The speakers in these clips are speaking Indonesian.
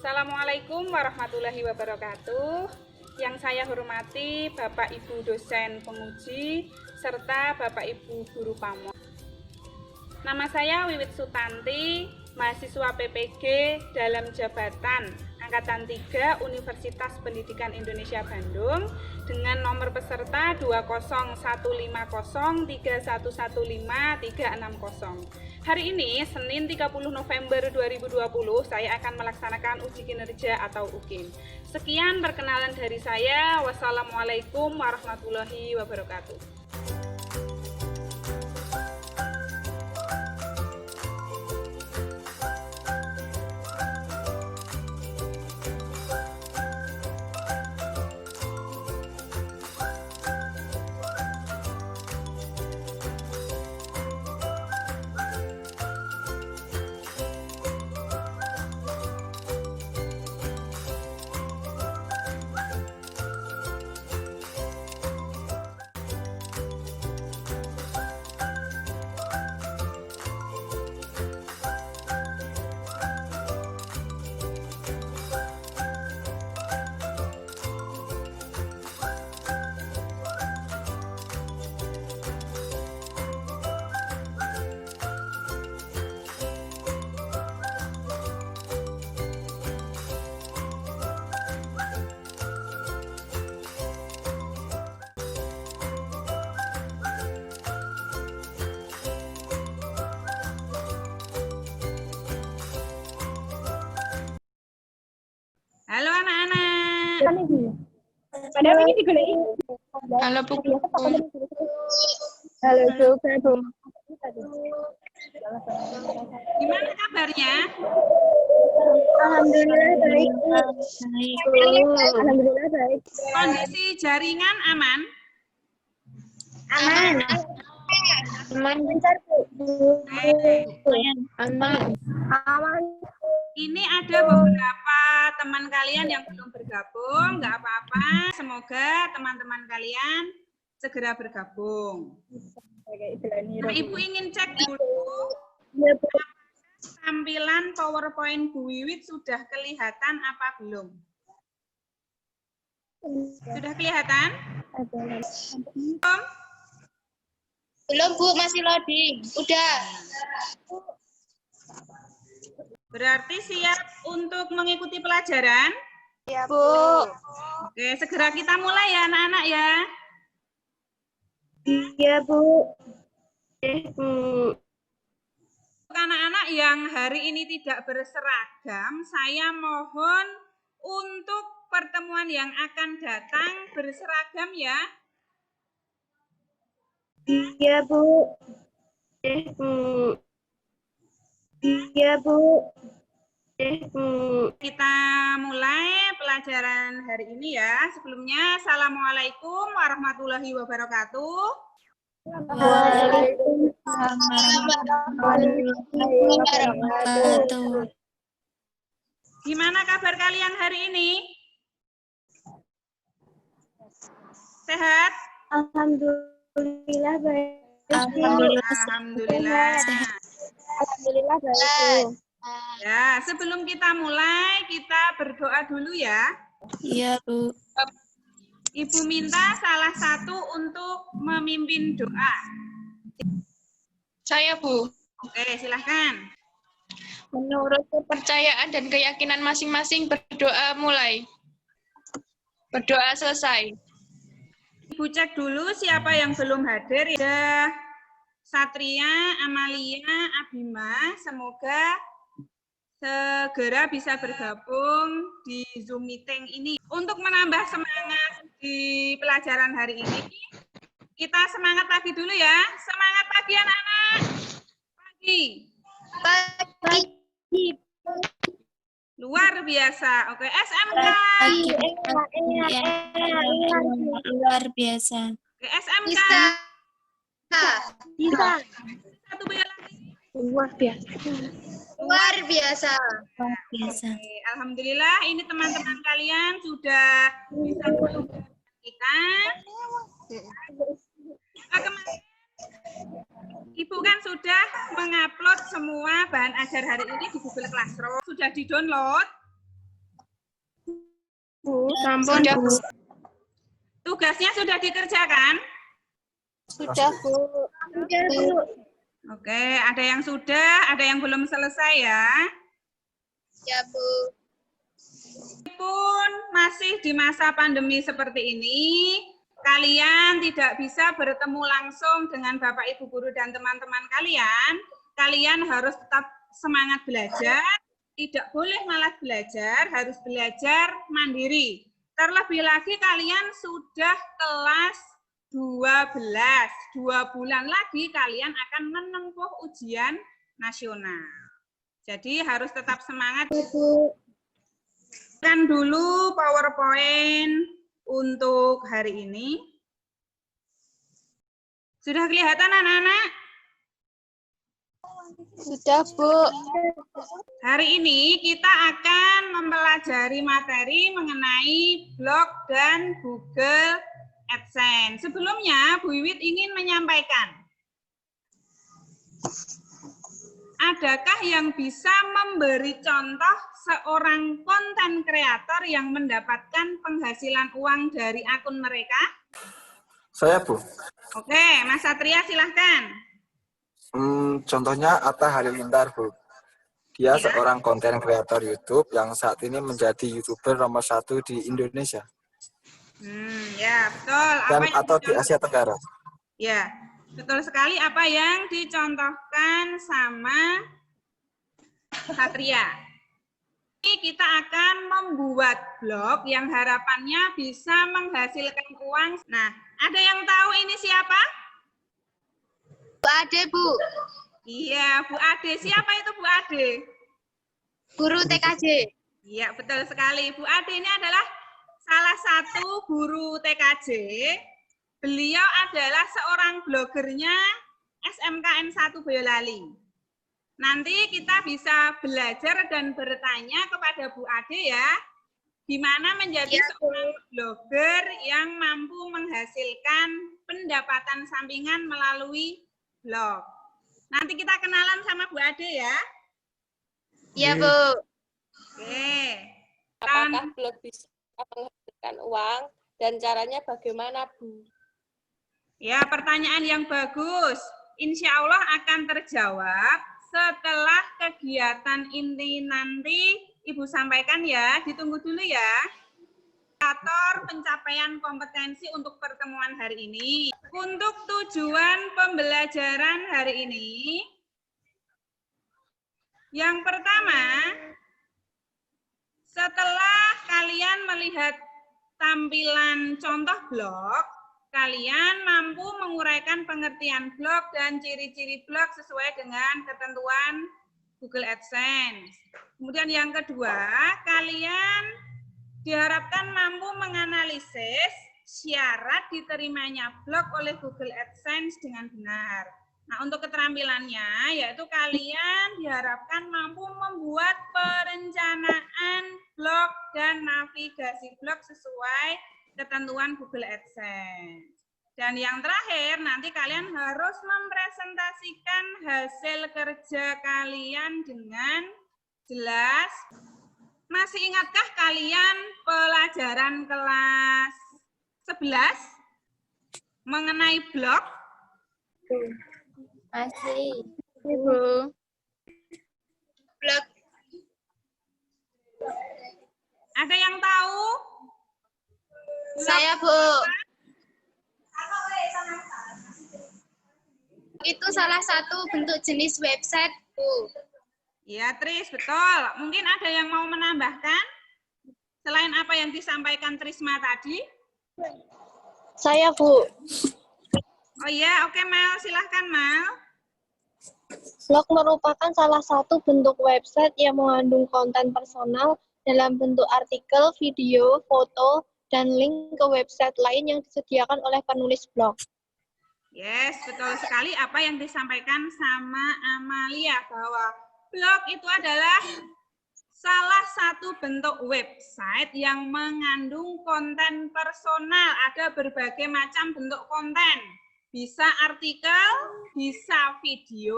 Assalamualaikum warahmatullahi wabarakatuh. Yang saya hormati Bapak Ibu dosen penguji serta Bapak Ibu guru pamong. Nama saya Wiwit Sutanti, mahasiswa PPG dalam jabatan Angkatan 3 Universitas Pendidikan Indonesia Bandung dengan nomor peserta 20150311536. Hari ini, Senin 30 November 2020, saya akan melaksanakan uji kinerja atau UKIN. Sekian perkenalan dari saya. Wassalamualaikum warahmatullahi wabarakatuh. Halo anak-anak. Padahal ini digoleki. Halo Bu. Halo Bu. Gimana kabarnya? Alhamdulillah baik. Alhamdulillah baik. Kondisi jaringan aman? Aman. Aman. Lancar Bu. Aman. Aman. Ini ada beberapa teman kalian yang belum bergabung, nggak apa-apa. Semoga teman-teman kalian segera bergabung. Nah, Ibu ingin cek dulu Ya, Bu. tampilan PowerPoint Bu Wiwit sudah kelihatan apa belum? Sudah kelihatan? Belum? Belum Bu, masih loading. Udah. Berarti siap untuk mengikuti pelajaran? Ya Bu. Oke, segera kita mulai ya anak-anak ya. Iya Bu. Bu. Untuk anak-anak yang hari ini tidak berseragam, saya mohon untuk pertemuan yang akan datang berseragam ya. Iya Bu. Bu. Iya Bu. Bu. Kita mulai pelajaran hari ini ya. Sebelumnya, Assalamualaikum warahmatullahi wabarakatuh. Waalaikumsalam warahmatullahi wabarakatuh. Gimana kabar kalian hari ini? Sehat? Alhamdulillah baik. Alhamdulillah. Alhamdulillah. Alhamdulillah baik. Ya, sebelum kita mulai, kita berdoa dulu ya. Iya Bu. Ibu minta salah satu untuk memimpin doa. Saya Bu. Oke, silahkan. Menurut kepercayaan dan keyakinan masing-masing berdoa mulai. Berdoa selesai. Ibu cek dulu siapa yang belum hadir. Ada Satria, Amalia, Abima. Semoga segera bisa bergabung di Zoom meeting ini. Untuk menambah semangat di pelajaran hari ini, kita semangat pagi dulu ya. Semangat pagi anak-anak. Pagi. Luar biasa. Oke, SMK. Luar biasa. Oke, SMK. Bisa. Satu bel lagi. Luar biasa. Luar biasa. Luar biasa. Oke, alhamdulillah ini teman-teman kalian sudah bisa berhubungan dengan kita. Kemarin Ibu kan sudah mengupload semua bahan ajar hari ini di Google Classroom. Sudah di-download? Sampun, Sudah, Bu. Tugasnya sudah dikerjakan? Sudah, Bu. Sudah, Bu. Oke, ada yang sudah, ada yang belum selesai ya. Ya, Bu. Meskipun masih di masa pandemi seperti ini, kalian tidak bisa bertemu langsung dengan Bapak Ibu guru dan teman-teman kalian. Kalian harus tetap semangat belajar, tidak boleh malas belajar, harus belajar mandiri. Terlebih lagi kalian sudah kelas 12, 2 bulan lagi kalian akan menempuh ujian nasional. Jadi harus tetap semangat. Kan dulu PowerPoint untuk hari ini. Sudah kelihatan anak-anak? Sudah, Bu. Hari ini kita akan mempelajari materi mengenai blog dan Google AdSense. Sebelumnya, Bu Wiwit ingin menyampaikan. Adakah yang bisa memberi contoh seorang konten kreator yang mendapatkan penghasilan uang dari akun mereka? Saya, Bu. Oke, Mas Satria silahkan. Contohnya Atta Halilintar, Bu. Dia Ya. seorang konten kreator YouTube yang saat ini menjadi YouTuber nomor 1 di Indonesia. Ya, betul. Dan atau di Asia Tenggara. Ya, betul sekali apa yang dicontohkan sama Satria. Ini kita akan membuat blog yang harapannya bisa menghasilkan uang. Nah, ada yang tahu ini siapa? Bu Ade, Bu. Iya, Bu Ade. Siapa itu Bu Ade? Guru TKJ. Iya, betul sekali. Bu Ade ini adalah salah satu guru TKJ. Beliau adalah seorang blogernya SMKN 1 Boyolali. Nanti kita bisa belajar dan bertanya kepada Bu Ade ya, gimana menjadi seorang blogger yang mampu menghasilkan pendapatan sampingan melalui blog. Nanti kita kenalan sama Bu Ade ya. Iya, Bu. Oke. Apakah blog bisa menghasilkan uang dan caranya bagaimana, Bu? Ya, pertanyaan yang bagus. Insya Allah akan terjawab setelah kegiatan ini nanti Ibu sampaikan ya. Ditunggu dulu ya. Indikator pencapaian kompetensi untuk pertemuan hari ini. Untuk tujuan pembelajaran hari ini, yang pertama, setelah kalian melihat tampilan contoh blog, kalian mampu menguraikan pengertian blog dan ciri-ciri blog sesuai dengan ketentuan Google AdSense. Kemudian yang kedua, kalian diharapkan mampu menganalisis syarat diterimanya blog oleh Google AdSense dengan benar. Nah, untuk keterampilannya, yaitu kalian diharapkan mampu membuat perencanaan blog dan navigasi blog sesuai ketentuan Google AdSense. Dan yang terakhir, nanti kalian harus mempresentasikan hasil kerja kalian dengan jelas. Masih ingatkah kalian pelajaran kelas 11 mengenai blog? Masih. Bu. Blog. Ada yang tahu? Saya, Bu. Itu salah satu bentuk jenis website, Bu. Ya, Tris, betul. Mungkin ada yang mau menambahkan? Selain apa yang disampaikan Trisma tadi? Saya, Bu. Oh iya, oke Mel. Silahkan, Mel. Blog merupakan salah satu bentuk website yang mengandung konten personal dalam bentuk artikel, video, foto, dan link ke website lain yang disediakan oleh penulis blog. Yes, betul sekali apa yang disampaikan sama Amalia, bahwa blog itu adalah salah satu bentuk website yang mengandung konten personal. Ada berbagai macam bentuk konten. Bisa artikel, bisa video,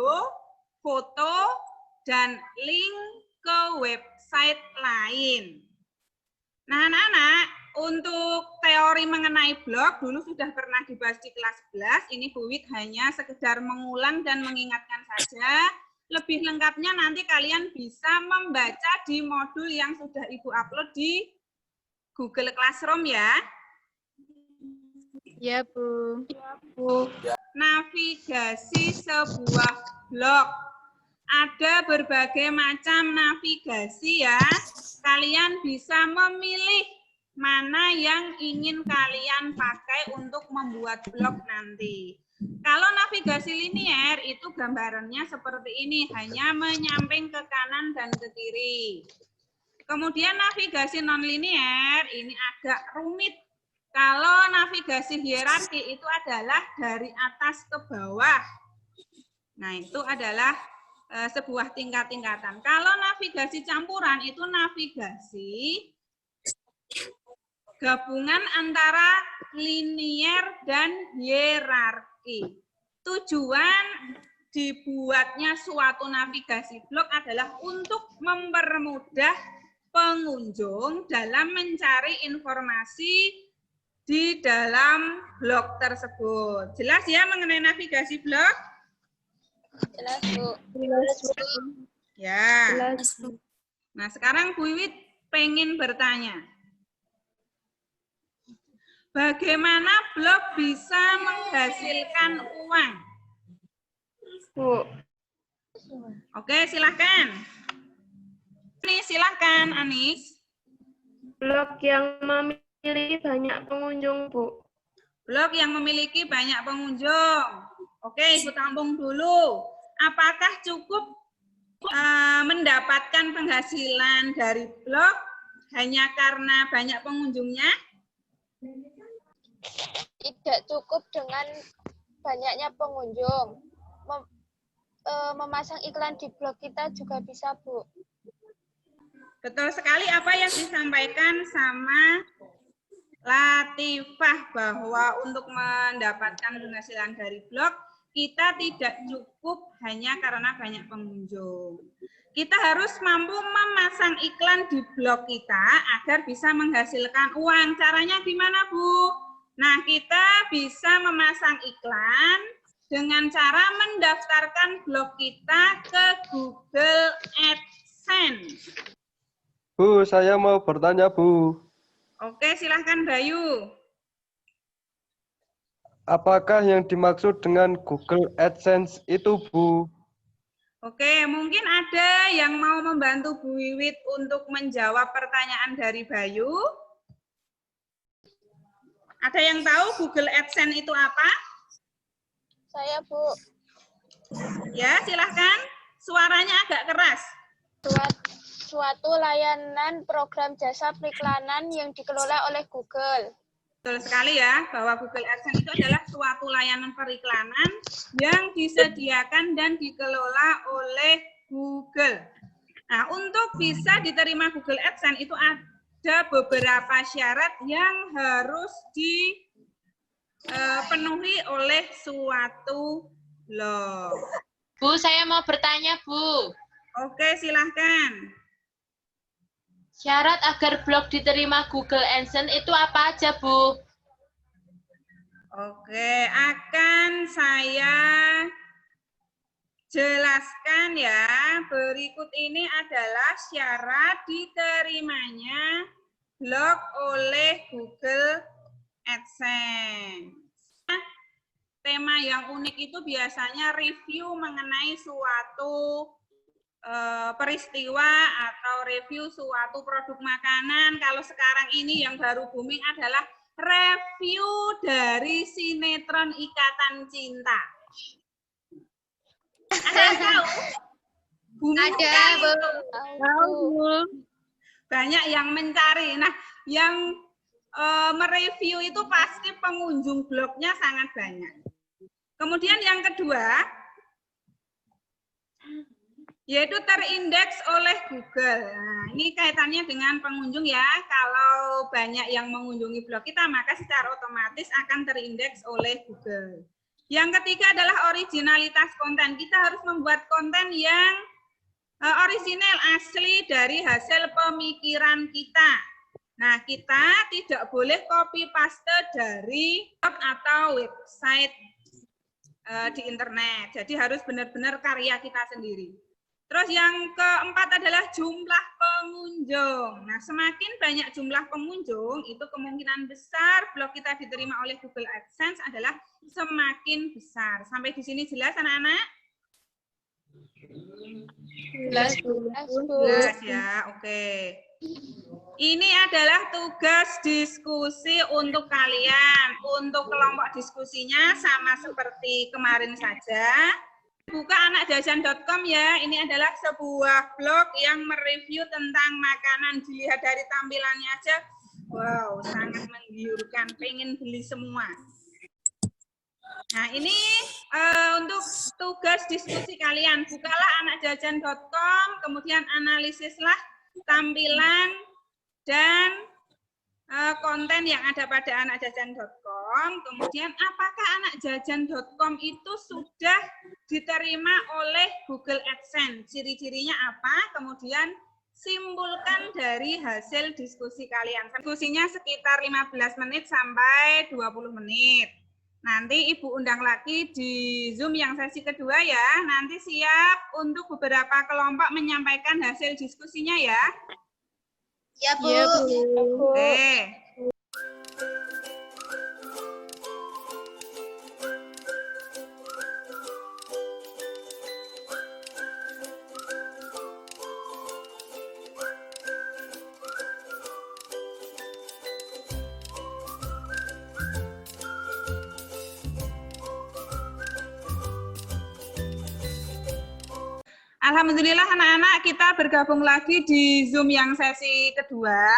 foto, dan link ke website lain. Nah, anak-anak, untuk teori mengenai blog dulu sudah pernah dibahas di kelas 11. Ini Bu Wit hanya sekedar mengulang dan mengingatkan saja. Lebih lengkapnya nanti kalian bisa membaca di modul yang sudah Ibu upload di Google Classroom ya. Ya, Bu. Navigasi sebuah blog. Ada berbagai macam navigasi ya. Kalian bisa memilih mana yang ingin kalian pakai untuk membuat blog nanti. Kalau navigasi linier itu gambarannya seperti ini, hanya menyamping ke kanan dan ke kiri. Kemudian navigasi non-linier ini agak rumit. Kalau navigasi hierarki itu adalah dari atas ke bawah. Nah, itu adalah sebuah tingkat-tingkatan. Kalau navigasi campuran itu navigasi gabungan antara linier dan hierarki. Tujuan dibuatnya suatu navigasi blog adalah untuk mempermudah pengunjung dalam mencari informasi di dalam blog tersebut. Jelas ya mengenai navigasi blog? Jelas, Bu. Ya. Nah, sekarang Bu Wiwit pengen bertanya. Bagaimana blog bisa menghasilkan uang? Bu, Oke, silahkan. Nih, silahkan, Anis. blog yang memiliki banyak pengunjung, Bu. Blog yang memiliki banyak pengunjung. Oke, Ibu tampung dulu. Apakah cukup mendapatkan penghasilan dari blog hanya karena banyak pengunjungnya? Tidak cukup dengan banyaknya pengunjung. Memasang iklan di blog kita juga bisa, Bu. Betul sekali apa yang disampaikan sama Latifah, bahwa untuk mendapatkan penghasilan dari blog, kita tidak cukup hanya karena banyak pengunjung. Kita harus mampu memasang iklan di blog kita agar bisa menghasilkan uang. Caranya gimana, Bu? Nah, kita bisa memasang iklan dengan cara mendaftarkan blog kita ke Google AdSense. Bu, saya mau bertanya, Bu. Oke, silahkan Bayu. Apakah yang dimaksud dengan Google AdSense itu, Bu? Oke, mungkin ada yang mau membantu Bu Wiwit untuk menjawab pertanyaan dari Bayu. Ada yang tahu Google AdSense itu apa? Saya, Bu. Ya, silahkan. Suaranya agak keras. Suatu layanan program jasa periklanan yang dikelola oleh Google. Betul sekali ya, bahwa Google AdSense itu adalah suatu layanan periklanan yang disediakan dan dikelola oleh Google. Nah, untuk bisa diterima Google AdSense itu ada beberapa syarat yang harus dipenuhi oleh suatu blog. Bu, saya mau bertanya, Bu. Oke, silahkan. Syarat agar blog diterima Google AdSense itu apa aja, Bu? Oke, akan saya jelaskan ya. Berikut ini adalah syarat diterimanya blog oleh Google AdSense. Tema yang unik itu biasanya review mengenai suatu peristiwa atau review suatu produk makanan. Kalau sekarang ini yang baru booming adalah review dari sinetron Ikatan Cinta. Ada yang tahu? Ada, Bu. Banyak yang mencari. Nah, yang mereview itu pasti pengunjung blognya sangat banyak. Kemudian yang kedua, yaitu terindeks oleh Google. Nah, ini kaitannya dengan pengunjung ya. Kalau banyak yang mengunjungi blog kita, maka secara otomatis akan terindeks oleh Google. Yang ketiga adalah originalitas konten. Kita harus membuat konten yang orisinal, asli dari hasil pemikiran kita. Nah, kita tidak boleh copy paste dari blog atau website di internet. Jadi harus benar-benar karya kita sendiri. Terus yang keempat adalah jumlah pengunjung. Nah, semakin banyak jumlah pengunjung, itu kemungkinan besar blog kita diterima oleh Google AdSense adalah semakin besar. Sampai di sini jelas anak-anak? Jelas, Bu. Jelas ya, oke. Ini adalah tugas diskusi untuk kalian. Untuk kelompok diskusinya sama seperti kemarin saja. Buka anakjajan.com ya. Ini adalah sebuah blog yang mereview tentang makanan. Dilihat dari tampilannya aja. Wow, sangat menggiurkan. Pengen beli semua. Nah, ini untuk tugas diskusi kalian. Bukalah anakjajan.com, kemudian analisislah tampilan dan konten yang ada pada anakjajan.com. Kemudian apakah anakjajan.com itu sudah diterima oleh Google AdSense? Ciri-cirinya apa? Kemudian simpulkan dari hasil diskusi kalian. Diskusinya sekitar 15 menit sampai 20 menit. Nanti Ibu undang lagi di Zoom yang sesi kedua ya. Nanti siap untuk beberapa kelompok menyampaikan hasil diskusinya ya. Ya, Bu. Oke. Alhamdulillah anak-anak kita bergabung lagi di Zoom yang sesi kedua.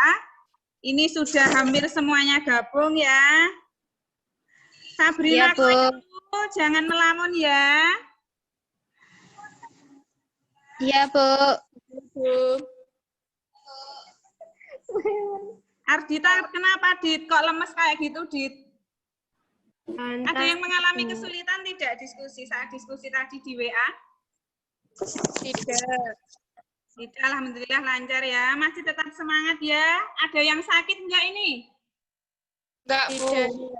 Ini sudah hampir semuanya gabung ya. Sabrina, Ya, Bu. jangan melamun ya. Iya, Bu. Ardita, kenapa Dit? Kok lemes kayak gitu, Dit? Ada yang mengalami kesulitan tidak diskusi saat diskusi tadi di WA? Tidak. Tidak, alhamdulillah lancar ya. Masih tetap semangat ya. Ada yang sakit enggak ini? Enggak, Bu.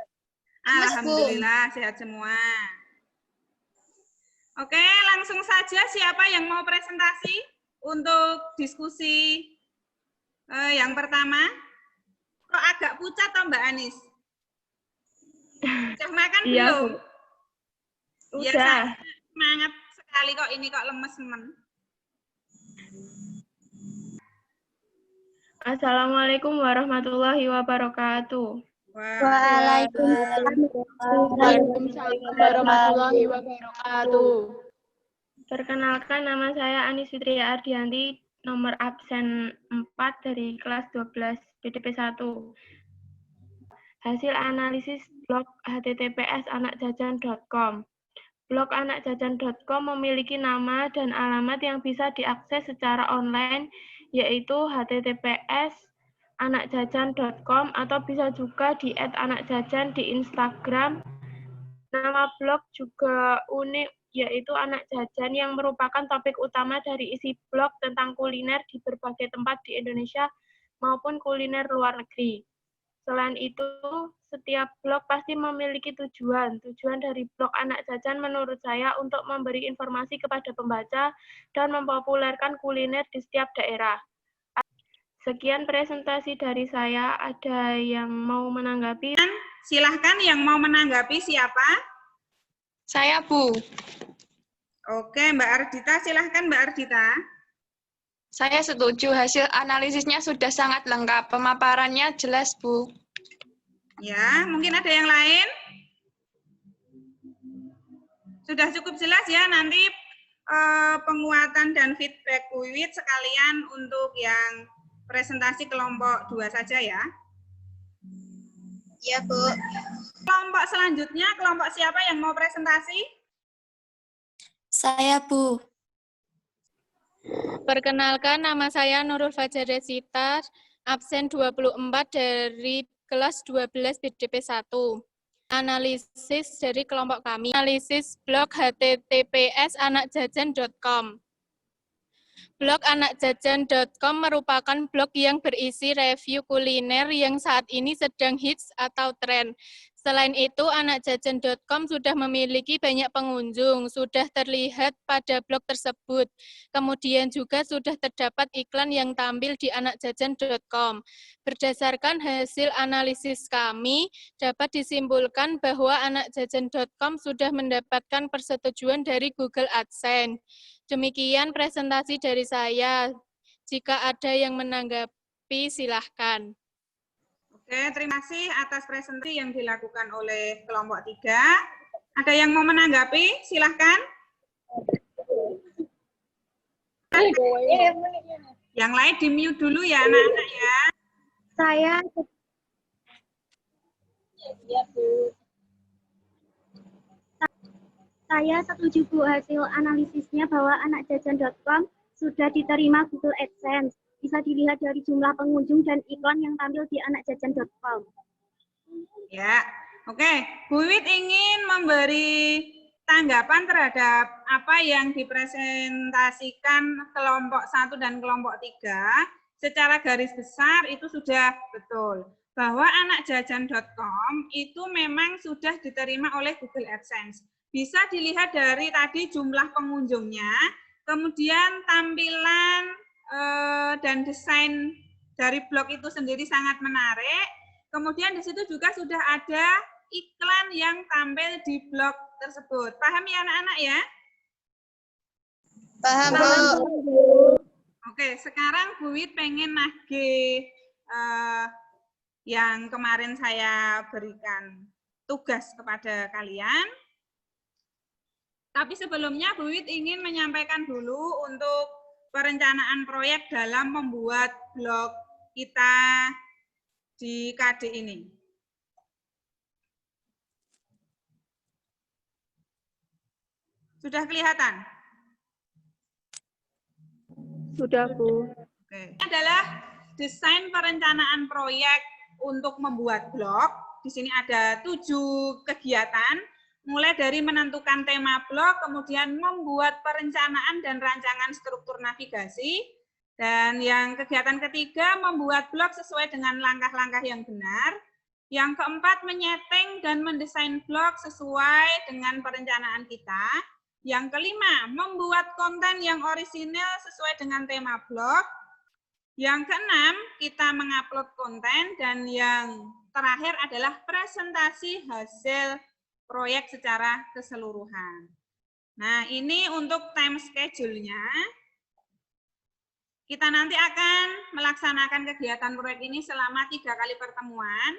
Alhamdulillah sehat semua. Oke, langsung saja siapa yang mau presentasi untuk diskusi yang pertama? Kok agak pucat toh Mbak Anis? Sudah makan belum? Udah. Semangat sekali kok ini kok lemes men. Assalamualaikum warahmatullahi wabarakatuh. Waalaikumsalam warahmatullahi wabarakatuh. Perkenalkan, nama saya Anis Fitria Ardianti, nomor absen 4 dari kelas 12 BDP 1. Hasil analisis blog https anakjajan.com. Blog anakjajan.com memiliki nama dan alamat yang bisa diakses secara online, yaitu https anakjajan.com atau bisa juga di @anakjajan di Instagram. Nama blog juga unik, yaitu Anak Jajan, yang merupakan topik utama dari isi blog tentang kuliner di berbagai tempat di Indonesia maupun kuliner luar negeri. Selain itu, setiap blog pasti memiliki tujuan. Tujuan dari blog Anak Jajan menurut saya untuk memberi informasi kepada pembaca dan mempopulerkan kuliner di setiap daerah. Sekian presentasi dari saya. Ada yang mau menanggapi? Silahkan yang mau menanggapi siapa? Saya, Bu. Oke, Mbak Ardita, silahkan Mbak Ardita. Saya setuju, hasil analisisnya sudah sangat lengkap. Pemaparannya jelas, Bu. Ya, mungkin ada yang lain? Sudah cukup jelas ya, nanti penguatan dan feedback Wiwit sekalian untuk yang presentasi kelompok 2 saja ya. Ya, Bu. Kelompok selanjutnya, kelompok siapa yang mau presentasi? Saya, Bu. Perkenalkan, nama saya Nurul Fajar Resita, absen 24 dari kelas 12 BDP 1. Analisis dari kelompok kami. Analisis blog https anakjajan.com. Blog anakjajan.com merupakan blog yang berisi review kuliner yang saat ini sedang hits atau tren. Selain itu, anakjajan.com sudah memiliki banyak pengunjung, sudah terlihat pada blog tersebut. Kemudian juga sudah terdapat iklan yang tampil di anakjajan.com. Berdasarkan hasil analisis kami, dapat disimpulkan bahwa anakjajan.com sudah mendapatkan persetujuan dari Google AdSense. Demikian presentasi dari saya. Jika ada yang menanggapi, silahkan. Oke, terima kasih atas presentasi yang dilakukan oleh kelompok 3. Ada yang mau menanggapi? Silahkan. Yang lain di-mute dulu ya, anak-anak ya. Saya setuju Bu hasil analisisnya bahwa anakjajan.com sudah diterima Google AdSense. Bisa dilihat dari jumlah pengunjung dan iklan yang tampil di anakjajan.com. Ya, oke. Bu Wit ingin memberi tanggapan terhadap apa yang dipresentasikan kelompok 1 dan kelompok 3. Secara garis besar itu sudah betul. Bahwa anakjajan.com itu memang sudah diterima oleh Google AdSense. Bisa dilihat dari tadi jumlah pengunjungnya, kemudian tampilan dan desain dari blog itu sendiri sangat menarik. Kemudian di situ juga sudah ada iklan yang tampil di blog tersebut. Paham ya anak-anak ya? Paham, Bu. Oke, sekarang Bu Wit pengen nagih yang kemarin saya berikan tugas kepada kalian. Tapi sebelumnya Bu Wit ingin menyampaikan dulu untuk perencanaan proyek dalam membuat blog kita di KD ini. Sudah kelihatan? Sudah, Bu. Oke. Ini adalah desain perencanaan proyek untuk membuat blog. Di sini ada 7 kegiatan. Mulai dari menentukan tema blog, kemudian membuat perencanaan dan rancangan struktur navigasi, dan yang kegiatan ketiga membuat blog sesuai dengan langkah-langkah yang benar. Yang keempat menyeting dan mendesain blog sesuai dengan perencanaan kita. Yang kelima membuat konten yang orisinil sesuai dengan tema blog. Yang keenam kita mengupload konten, dan yang terakhir adalah presentasi hasil proyek secara keseluruhan. Nah, ini untuk time schedule-nya. Kita nanti akan melaksanakan kegiatan proyek ini selama 3 kali pertemuan.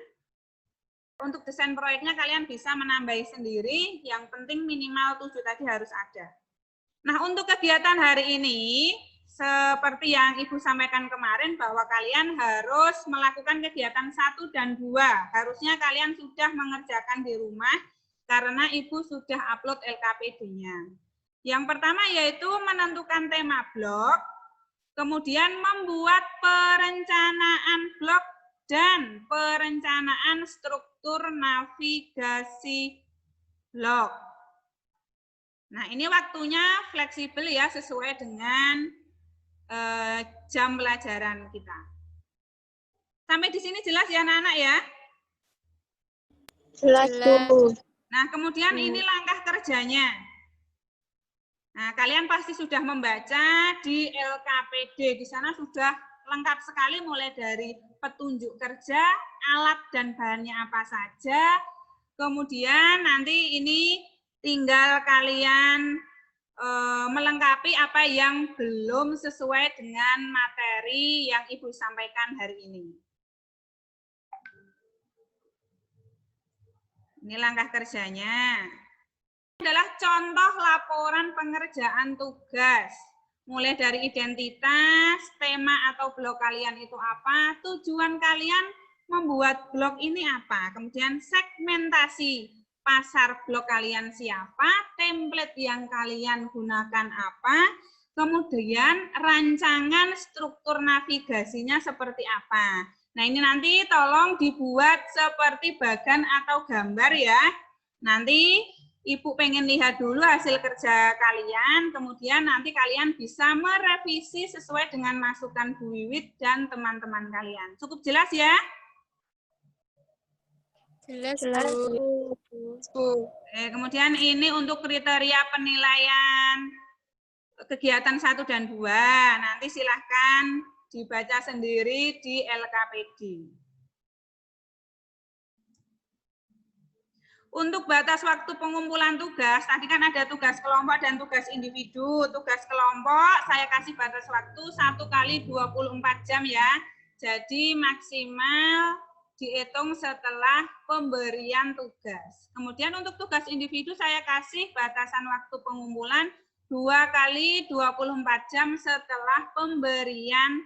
Untuk desain proyeknya kalian bisa menambahi sendiri, yang penting minimal 7 tadi harus ada. Nah, untuk kegiatan hari ini, seperti yang Ibu sampaikan kemarin bahwa kalian harus melakukan kegiatan 1 dan 2. Harusnya kalian sudah mengerjakan di rumah, karena Ibu sudah upload LKPD-nya. Yang pertama yaitu menentukan tema blog, kemudian membuat perencanaan blog dan perencanaan struktur navigasi blog. Nah, ini waktunya fleksibel ya, sesuai dengan jam pelajaran kita. Sampai di sini jelas ya anak-anak ya? Jelas, Bu. Nah, kemudian ini langkah kerjanya. Nah, kalian pasti sudah membaca di LKPD. Di sana sudah lengkap sekali mulai dari petunjuk kerja, alat dan bahannya apa saja. Kemudian nanti ini tinggal kalian melengkapi apa yang belum sesuai dengan materi yang Ibu sampaikan hari ini. Ini langkah kerjanya. Ini adalah contoh laporan pengerjaan tugas. Mulai dari identitas, tema atau blog kalian itu apa, tujuan kalian membuat blog ini apa, kemudian segmentasi pasar blog kalian siapa, template yang kalian gunakan apa, kemudian rancangan struktur navigasinya seperti apa. Nah, ini nanti tolong dibuat seperti bagan atau gambar ya. Nanti Ibu pengen lihat dulu hasil kerja kalian, kemudian nanti kalian bisa merevisi sesuai dengan masukan Bu Wiwit dan teman-teman kalian. Cukup jelas ya? Jelas, Jelas, Bu. Bu. Kemudian ini untuk kriteria penilaian kegiatan 1 dan 2. Nanti silahkan dibaca sendiri di LKPD. Untuk batas waktu pengumpulan tugas, tadi kan ada tugas kelompok dan tugas individu. Tugas kelompok saya kasih batas waktu 1 kali 24 jam ya. Jadi maksimal dihitung setelah pemberian tugas. Kemudian untuk tugas individu saya kasih batasan waktu pengumpulan 2 kali 24 jam setelah pemberian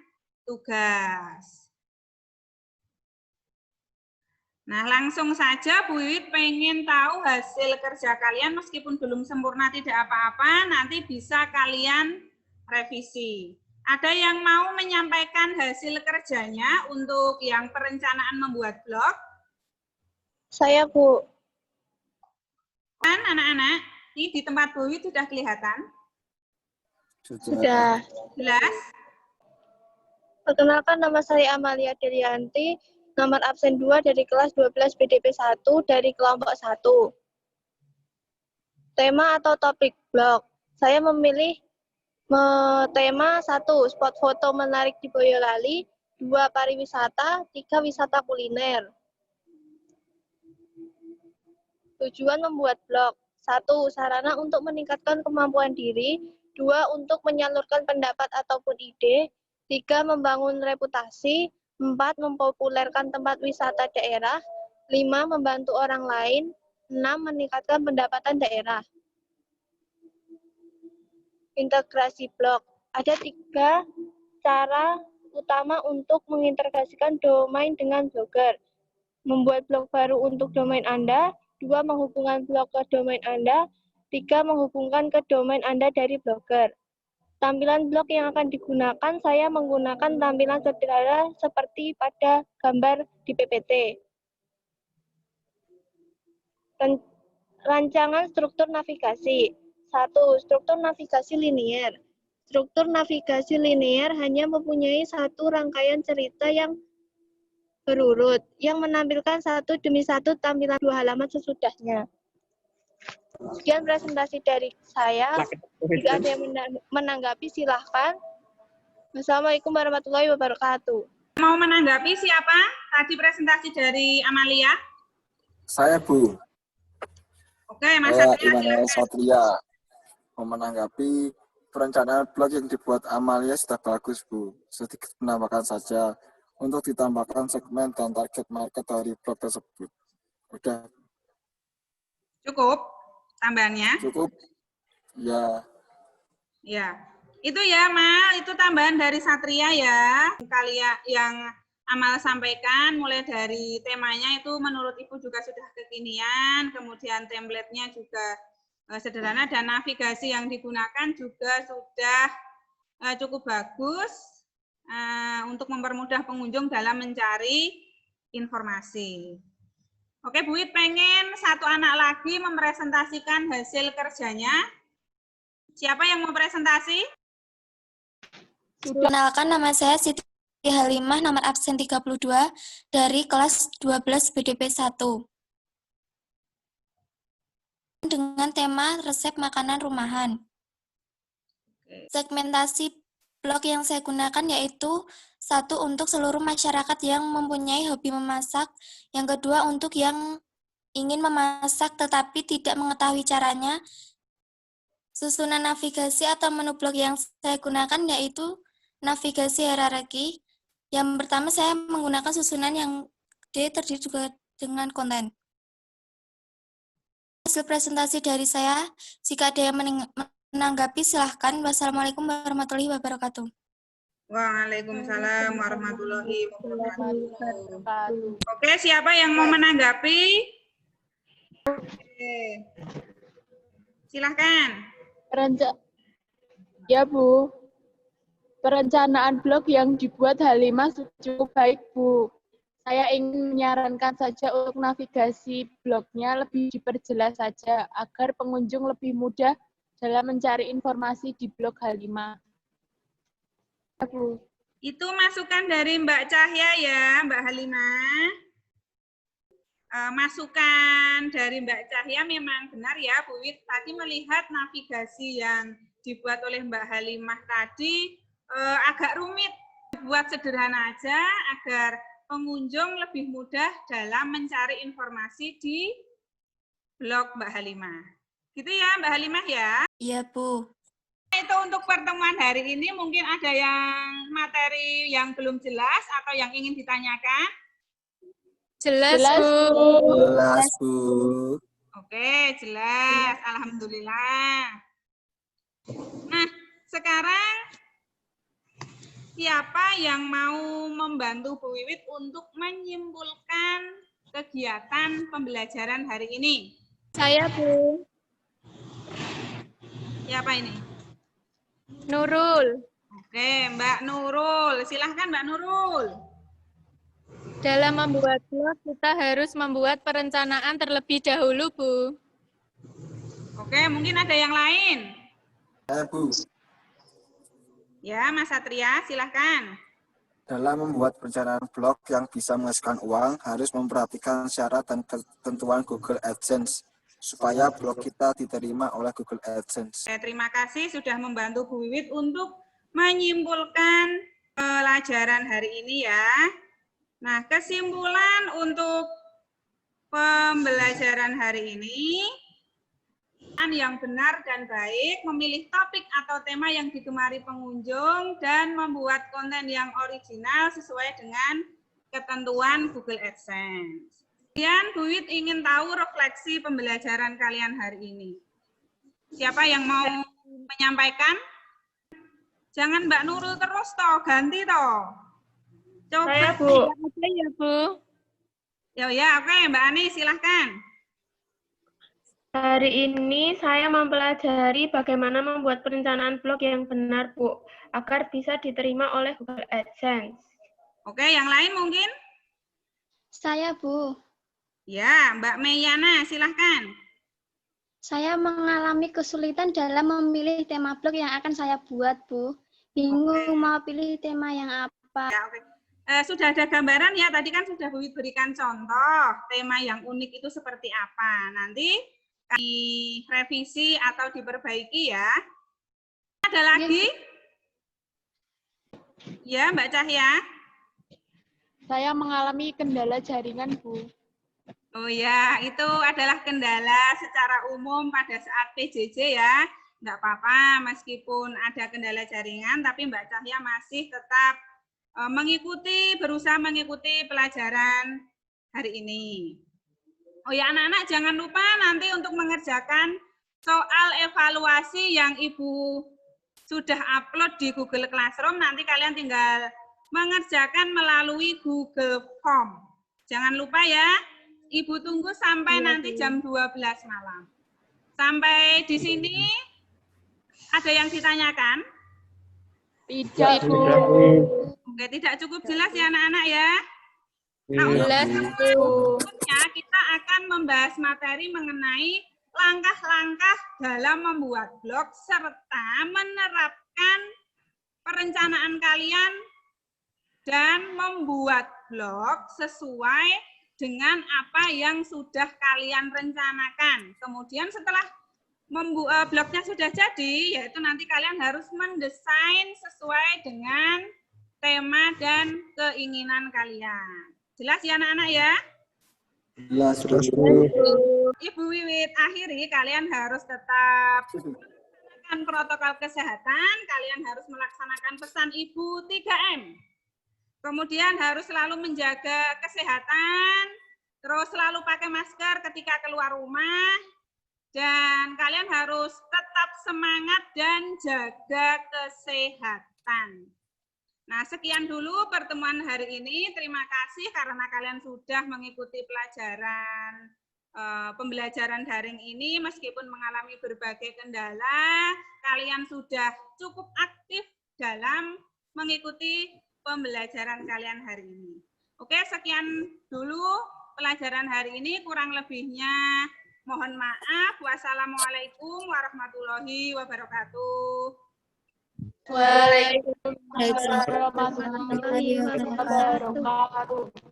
tugas. Nah, langsung saja Bu Wiwit pengen tahu hasil kerja kalian, meskipun belum sempurna tidak apa-apa, nanti bisa kalian revisi. Ada yang mau menyampaikan hasil kerjanya untuk yang perencanaan membuat blog? Saya, Bu. Kan anak-anak, ini di tempat Bu Wiwit sudah kelihatan? Sudah. Jelas? Perkenalkan, nama saya Amalia Delianti, nomor absen 2 dari kelas 12 BDP 1 dari kelompok 1. Tema atau topik blog. Saya memilih tema 1, spot foto menarik di Boyolali, 2, pariwisata, 3, wisata kuliner. Tujuan membuat blog. 1, sarana untuk meningkatkan kemampuan diri, 2, untuk menyalurkan pendapat ataupun ide, 3, membangun reputasi, 4, mempopulerkan tempat wisata daerah, 5, membantu orang lain, 6, meningkatkan pendapatan daerah. Integrasi blog. Ada 3 cara utama untuk mengintegrasikan domain dengan blogger. Membuat blog baru untuk domain Anda, 2, menghubungkan blog ke domain Anda, 3, menghubungkan ke domain Anda dari blogger. Tampilan blog yang akan digunakan, saya menggunakan tampilan sederhana seperti pada gambar di PPT. Rancangan struktur navigasi. 1, struktur navigasi linier. Struktur navigasi linier hanya mempunyai satu rangkaian cerita yang berurut, yang menampilkan satu demi satu tampilan 2 halaman sesudahnya. Sekian presentasi dari saya. Jika ada yang menanggapi, silahkan. Wassalamualaikum warahmatullahi wabarakatuh. Mau menanggapi siapa? Tadi presentasi dari Amalia. Saya, Bu. Oke, Mas Saya Satria. Immanuel Satria. Mau menanggapi perencanaan blog yang dibuat Amalia sudah bagus, Bu. Sedikit menambahkan saja untuk ditambahkan segmen dan target market dari blog tersebut. Udah. Cukup tambahannya? Cukup. Ya. Ya. Itu ya, Mal. Itu tambahan dari Satria ya. Kalian yang Amal sampaikan, mulai dari temanya itu menurut Ibu juga sudah kekinian, kemudian template-nya juga sederhana, dan navigasi yang digunakan juga sudah cukup bagus untuk mempermudah pengunjung dalam mencari informasi. Oke, Bu Wit, pengen satu anak lagi mempresentasikan hasil kerjanya. Siapa yang mau presentasi? Perkenalkan, nama saya Siti Halimah, nomor absen 32 dari kelas 12 BDP 1. Dengan tema resep makanan rumahan. Segmentasi blog yang saya gunakan yaitu 1, untuk seluruh masyarakat yang mempunyai hobi memasak, yang kedua untuk yang ingin memasak tetapi tidak mengetahui caranya. Susunan navigasi atau menu blog yang saya gunakan yaitu navigasi hierarki. Yang pertama, saya menggunakan susunan yang terdiri juga dengan konten. Hasil presentasi dari saya, jika ada yang menanggapi silahkan. Wassalamualaikum warahmatullahi wabarakatuh. Waalaikumsalam warahmatullahi wabarakatuh. Oke, siapa yang mau menanggapi? Oke. Silahkan. Ya, Bu. Perencanaan blog yang dibuat Halimah cukup baik, Bu. Saya ingin menyarankan saja untuk navigasi blognya lebih diperjelas saja agar pengunjung lebih mudah dalam mencari informasi di blog Halimah. Ya, Bu. Itu masukan dari Mbak Cahya ya, Mbak Halimah. Masukan dari Mbak Cahya memang benar ya, Bu Wit. Tadi melihat navigasi yang dibuat oleh Mbak Halimah tadi agak rumit. Dibuat sederhana aja agar pengunjung lebih mudah dalam mencari informasi di blog Mbak Halimah. Gitu ya Mbak Halimah ya? Iya, Bu. Itu untuk pertemuan hari ini mungkin ada yang materi yang belum jelas atau yang ingin ditanyakan? Jelas, Bu. Jelas, Bu. Oke, jelas. Alhamdulillah. Nah, sekarang siapa yang mau membantu Bu Wiwit untuk menyimpulkan kegiatan pembelajaran hari ini? Saya, Bu. Siapa ini? Nurul. Oke, Mbak Nurul. Silahkan Mbak Nurul. Dalam membuat blog, kita harus membuat perencanaan terlebih dahulu, Bu. Oke, mungkin ada yang lain. Bu. Ya, Mas Satria, silahkan. Dalam membuat perencanaan blog yang bisa menghasilkan uang, harus memperhatikan syarat dan ketentuan Google AdSense supaya blog kita diterima oleh Google AdSense. Terima kasih sudah membantu Bu Wiwit untuk menyimpulkan pelajaran hari ini ya. Nah, kesimpulan untuk pembelajaran hari ini, yang benar dan baik, memilih topik atau tema yang digemari pengunjung, dan membuat konten yang original sesuai dengan ketentuan Google AdSense. Kemudian Bu Wit ingin tahu refleksi pembelajaran kalian hari ini. Siapa yang mau menyampaikan? Jangan Mbak Nurul terus toh, ganti toh. Coba. Saya, Bu. Saya, Bu. Ya, oke, Mbak Ani silahkan. Hari ini saya mempelajari bagaimana membuat perencanaan blog yang benar, Bu, agar bisa diterima oleh Google AdSense. Oke, yang lain mungkin? Saya, Bu. Ya, Mbak Meyana, silahkan. Saya mengalami kesulitan dalam memilih tema blog yang akan saya buat, Bu. Bingung mau pilih tema yang apa. Ya, oke. Sudah ada gambaran ya, tadi kan sudah Bu Wit berikan contoh, tema yang unik itu seperti apa. Nanti direvisi atau diperbaiki ya. Ada lagi? Ya, Mbak Cahya. Saya mengalami kendala jaringan, Bu. Oh ya, itu adalah kendala secara umum pada saat PJJ ya. Enggak apa-apa, meskipun ada kendala jaringan, tapi Mbak Cahya masih tetap berusaha mengikuti pelajaran hari ini. Oh ya, anak-anak jangan lupa nanti untuk mengerjakan soal evaluasi yang Ibu sudah upload di Google Classroom, nanti kalian tinggal mengerjakan melalui Google Form. Jangan lupa ya, Ibu tunggu sampai nanti jam 12 malam. Sampai di sini ada yang ditanyakan? Tidak, Bu. Oke, tidak cukup jelas ya anak-anak ya? Nah, Jelas, Bu. kita akan membahas materi mengenai langkah-langkah dalam membuat blog serta menerapkan perencanaan kalian dan membuat blog sesuai dengan apa yang sudah kalian rencanakan. Kemudian setelah blognya sudah jadi, yaitu nanti kalian harus mendesain sesuai dengan tema dan keinginan kalian. Jelas ya anak-anak ya? Jelas, Bu. Ibu Wiwit akhiri, kalian harus tetap melaksanakan protokol kesehatan, kalian harus melaksanakan pesan Ibu 3M. Kemudian harus selalu menjaga kesehatan, terus selalu pakai masker ketika keluar rumah, dan kalian harus tetap semangat dan jaga kesehatan. Nah, sekian dulu pertemuan hari ini. Terima kasih karena kalian sudah mengikuti pelajaran pembelajaran daring ini. Meskipun mengalami berbagai kendala, kalian sudah cukup aktif dalam mengikuti pembelajaran kalian hari ini. Oke, sekian dulu pelajaran hari ini. Kurang lebihnya mohon maaf. Wassalamualaikum warahmatullahi wabarakatuh. Waalaikumsalam warahmatullahi wabarakatuh.